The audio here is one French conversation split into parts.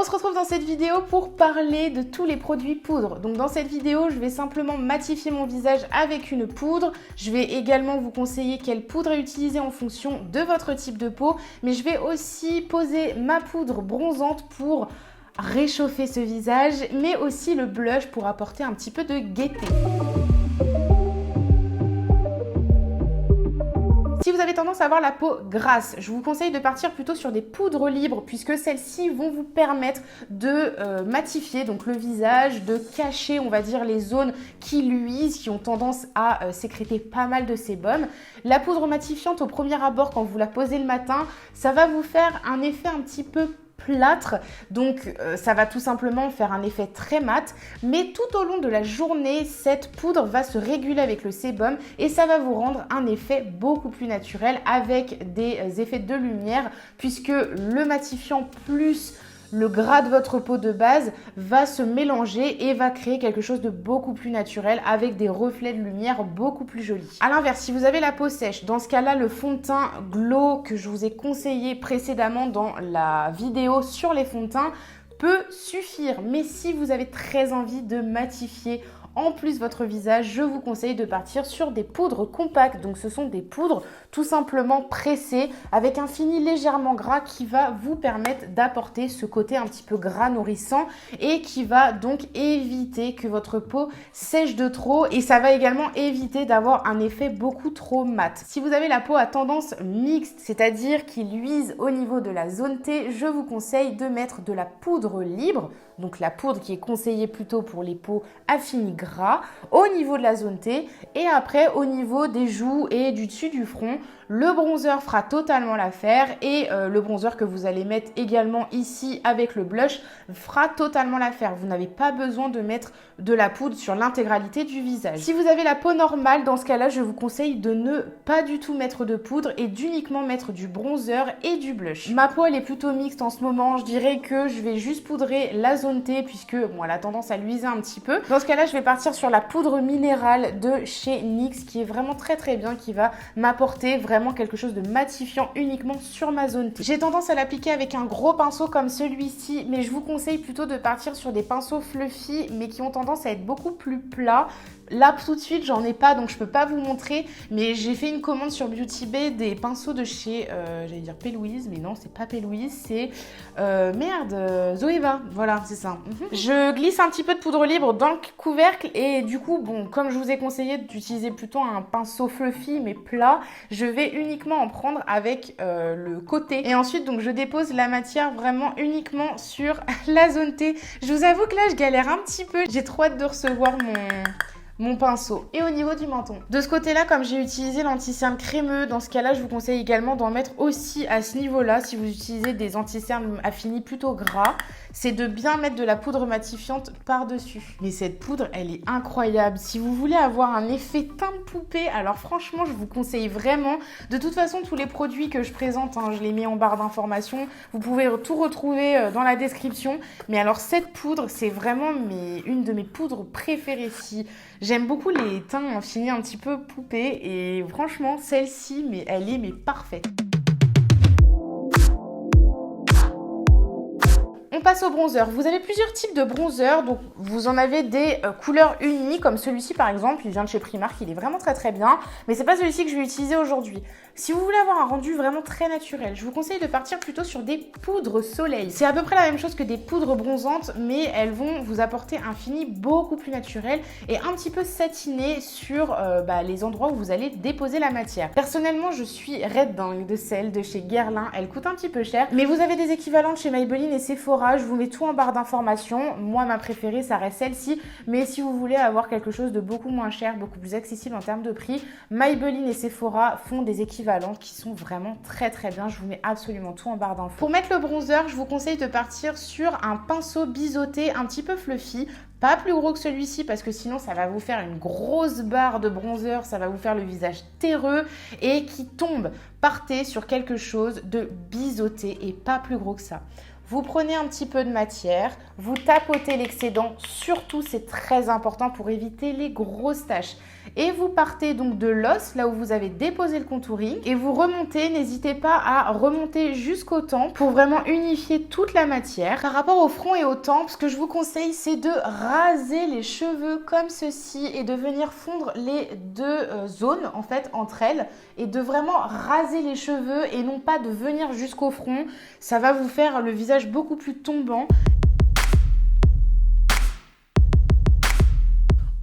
On se retrouve dans cette vidéo pour parler de tous les produits poudre. Donc dans cette vidéo, je vais simplement matifier mon visage avec une poudre. Je vais également vous conseiller quelle poudre utiliser en fonction de votre type de peau. Mais je vais aussi poser ma poudre bronzante pour réchauffer ce visage, mais aussi le blush pour apporter un petit peu de gaieté. Si vous avez tendance à avoir la peau grasse, je vous conseille de partir plutôt sur des poudres libres puisque celles-ci vont vous permettre de matifier donc le visage, de cacher on va dire les zones qui luisent, qui ont tendance à sécréter pas mal de sébum. La poudre matifiante au premier abord quand vous la posez le matin, ça va vous faire un effet un petit peu plâtre, donc ça va tout simplement faire un effet très mat, mais tout au long de la journée, cette poudre va se réguler avec le sébum et ça va vous rendre un effet beaucoup plus naturel avec des effets de lumière puisque le matifiant plus le gras de votre peau de base va se mélanger et va créer quelque chose de beaucoup plus naturel avec des reflets de lumière beaucoup plus jolis. A l'inverse, si vous avez la peau sèche, dans ce cas-là, le fond de teint Glow que je vous ai conseillé précédemment dans la vidéo sur les fonds de teint peut suffire. Mais si vous avez très envie de matifier en plus votre visage, je vous conseille de partir sur des poudres compactes. Donc ce sont des poudres tout simplement pressées avec un fini légèrement gras qui va vous permettre d'apporter ce côté un petit peu gras nourrissant et qui va donc éviter que votre peau sèche de trop et ça va également éviter d'avoir un effet beaucoup trop mat. Si vous avez la peau à tendance mixte, c'est-à-dire qui luise au niveau de la zone T, je vous conseille de mettre de la poudre libre, donc la poudre qui est conseillée plutôt pour les peaux à fini gras au niveau de la zone T et après au niveau des joues et du dessus du front. Le bronzer fera totalement l'affaire et le bronzer que vous allez mettre également ici avec le blush fera totalement l'affaire. Vous n'avez pas besoin de mettre de la poudre sur l'intégralité du visage. Si vous avez la peau normale, dans ce cas-là, je vous conseille de ne pas du tout mettre de poudre et d'uniquement mettre du bronzer et du blush. Ma peau, elle est plutôt mixte en ce moment. Je dirais que je vais juste poudrer la zone T puisque bon, elle a tendance à luiser un petit peu. Dans ce cas-là, je vais partir sur la poudre minérale de chez NYX qui est vraiment très bien, qui va m'apporter vraiment quelque chose de matifiant uniquement sur ma zone T. J'ai tendance à l'appliquer avec un gros pinceau comme celui-ci, mais je vous conseille plutôt de partir sur des pinceaux fluffy, mais qui ont tendance à être beaucoup plus plats. Là, tout de suite, j'en ai pas, donc je peux pas vous montrer, mais j'ai fait une commande sur Beauty Bay des pinceaux de chez, j'allais dire P. Louise, mais non, c'est pas P. Louise, c'est, Zoeva, voilà, c'est ça. Je glisse un petit peu de poudre libre dans le couvercle et du coup, bon, comme je vous ai conseillé d'utiliser plutôt un pinceau fluffy, mais plat, je vais uniquement en prendre avec le côté. Et ensuite, donc, je dépose la matière vraiment uniquement sur la zone T. Je vous avoue que là, je galère un petit peu. J'ai trop hâte de recevoir mon pinceau. Et au niveau du menton. De ce côté-là, comme j'ai utilisé l'anti-cerne crémeux, dans ce cas-là, je vous conseille également d'en mettre aussi à ce niveau-là, si vous utilisez des anti-cernes à fini plutôt gras, c'est de bien mettre de la poudre matifiante par-dessus. Mais cette poudre, elle est incroyable. Si vous voulez avoir un effet teint de poupée, alors franchement, je vous conseille vraiment. De toute façon, tous les produits que je présente, hein, je les mets en barre d'informations. Vous pouvez tout retrouver dans la description. Mais alors, cette poudre, c'est vraiment une de mes poudres préférées. J'aime beaucoup les teints en fini un petit peu poupée et franchement, celle-ci, mais elle est parfaite. On passe au bronzer. Vous avez plusieurs types de bronzer, donc vous en avez des couleurs unies, comme celui-ci par exemple, il vient de chez Primark, il est vraiment très bien, mais c'est pas celui-ci que je vais utiliser aujourd'hui. Si vous voulez avoir un rendu vraiment très naturel, je vous conseille de partir plutôt sur des poudres soleil. C'est à peu près la même chose que des poudres bronzantes, mais elles vont vous apporter un fini beaucoup plus naturel et un petit peu satiné sur les endroits où vous allez déposer la matière. Personnellement, je suis red dingue de celle de chez Guerlain, elle coûte un petit peu cher, mais vous avez des équivalents chez Maybelline et Sephora. Je vous mets tout en barre d'informations. Moi, ma préférée, ça reste celle-ci. Mais si vous voulez avoir quelque chose de beaucoup moins cher, beaucoup plus accessible en termes de prix, Maybelline et Sephora font des équivalents qui sont vraiment très bien. Je vous mets absolument tout en barre d'infos. Pour mettre le bronzer, je vous conseille de partir sur un pinceau biseauté un petit peu fluffy. Pas plus gros que celui-ci parce que sinon ça va vous faire une grosse barre de bronzer, ça va vous faire le visage terreux et qui tombe. Partez sur quelque chose de biseauté et pas plus gros que ça. Vous prenez un petit peu de matière, vous tapotez l'excédent, surtout c'est très important pour éviter les grosses taches. Et vous partez donc de l'os, là où vous avez déposé le contouring, et vous remontez, n'hésitez pas à remonter jusqu'aux tempes pour vraiment unifier toute la matière. Par rapport au front et aux tempes, ce que je vous conseille, c'est de raser les cheveux comme ceci et de venir fondre les deux zones en fait entre elles et de vraiment raser les cheveux et non pas de venir jusqu'au front. Ça va vous faire le visage beaucoup plus tombant.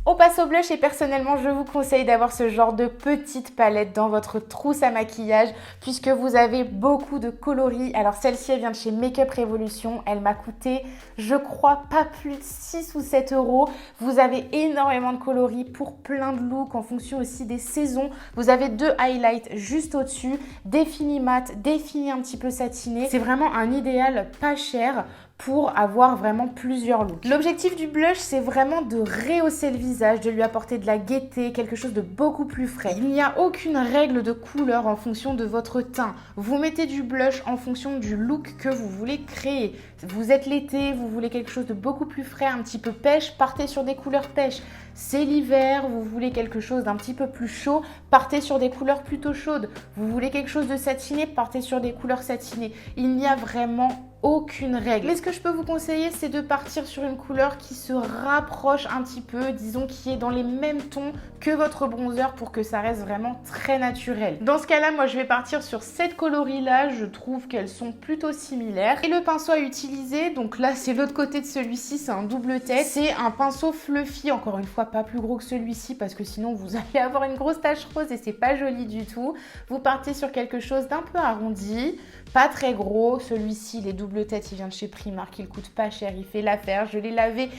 On passe au blush et personnellement, je vous conseille d'avoir ce genre de petite palette dans votre trousse à maquillage puisque vous avez beaucoup de coloris. Alors celle-ci, elle vient de chez Makeup Revolution. Elle m'a coûté, je crois, pas plus de 6 ou 7 euros. Vous avez énormément de coloris pour plein de looks en fonction aussi des saisons. Vous avez deux highlights juste au-dessus, des finis mat, des finis un petit peu satinés. C'est vraiment un idéal pas cher pour avoir vraiment plusieurs looks. L'objectif du blush, c'est vraiment de rehausser le visage, de lui apporter de la gaieté, quelque chose de beaucoup plus frais. Il n'y a aucune règle de couleur en fonction de votre teint. Vous mettez du blush en fonction du look que vous voulez créer. Vous êtes l'été, vous voulez quelque chose de beaucoup plus frais, un petit peu pêche, partez sur des couleurs pêche. C'est l'hiver, vous voulez quelque chose d'un petit peu plus chaud, partez sur des couleurs plutôt chaudes. Vous voulez quelque chose de satiné, partez sur des couleurs satinées. Il n'y a vraiment aucune règle. Mais ce que je peux vous conseiller, c'est de partir sur une couleur qui se rapproche un petit peu, disons qui est dans les mêmes tons que votre bronzer pour que ça reste vraiment très naturel. Dans ce cas-là, moi je vais partir sur cette coloris-là, je trouve qu'elles sont plutôt similaires. Et le pinceau à utiliser, donc là c'est l'autre côté de celui-ci, c'est un double tête. C'est un pinceau fluffy, encore une fois pas plus gros que celui-ci parce que sinon vous allez avoir une grosse tache rose et c'est pas joli du tout. Vous partez sur quelque chose d'un peu arrondi, pas très gros. Celui-ci, les doubles têtes, il vient de chez Primark, il coûte pas cher, il fait l'affaire. Je l'ai lavé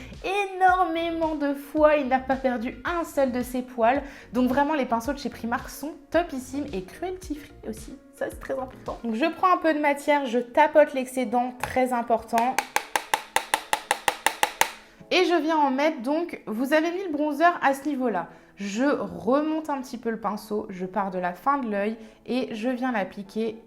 énormément de fois, il n'a pas perdu un seul de ses poils. Donc vraiment, les pinceaux de chez Primark sont topissimes et cruelty free aussi. Ça, c'est très important. Donc je prends un peu de matière, je tapote l'excédent, très important. Et je viens en mettre, donc, vous avez mis le bronzer à ce niveau-là. Je remonte un petit peu le pinceau, je pars de la fin de l'œil et je viens l'appliquer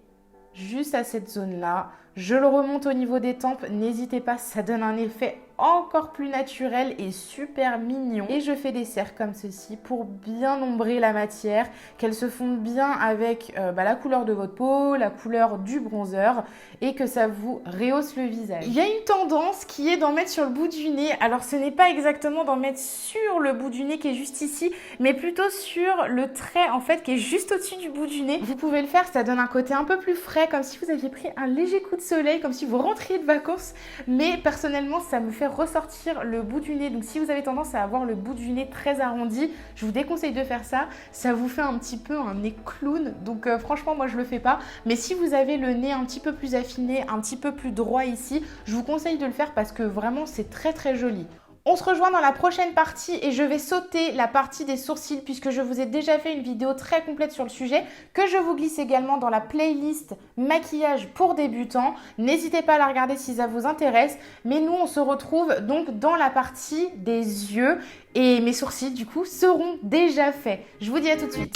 juste à cette zone-là. Je le remonte au niveau des tempes, n'hésitez pas, ça donne un effet encore plus naturel et super mignon. Et je fais des cercles comme ceci pour bien ombrer la matière, qu'elle se fonde bien avec la couleur de votre peau, la couleur du bronzer et que ça vous rehausse le visage. Il y a une tendance qui est d'en mettre sur le bout du nez. Alors ce n'est pas exactement d'en mettre sur le bout du nez qui est juste ici, mais plutôt sur le trait en fait qui est juste au-dessus du bout du nez. Vous pouvez le faire, ça donne un côté un peu plus frais, comme si vous aviez pris un léger coup de soleil, comme si vous rentriez de vacances. Mais personnellement, ça me fait ressortir le bout du nez. Donc si vous avez tendance à avoir le bout du nez très arrondi, je vous déconseille de faire ça. Ça vous fait un petit peu un nez clown. Donc franchement, moi je le fais pas. Mais si vous avez le nez un petit peu plus affiné, un petit peu plus droit ici, je vous conseille de le faire parce que vraiment c'est très très joli. On se rejoint dans la prochaine partie et je vais sauter la partie des sourcils puisque je vous ai déjà fait une vidéo très complète sur le sujet que je vous glisse également dans la playlist maquillage pour débutants. N'hésitez pas à la regarder si ça vous intéresse. Mais nous, on se retrouve donc dans la partie des yeux et mes sourcils du coup seront déjà faits. Je vous dis à tout de suite.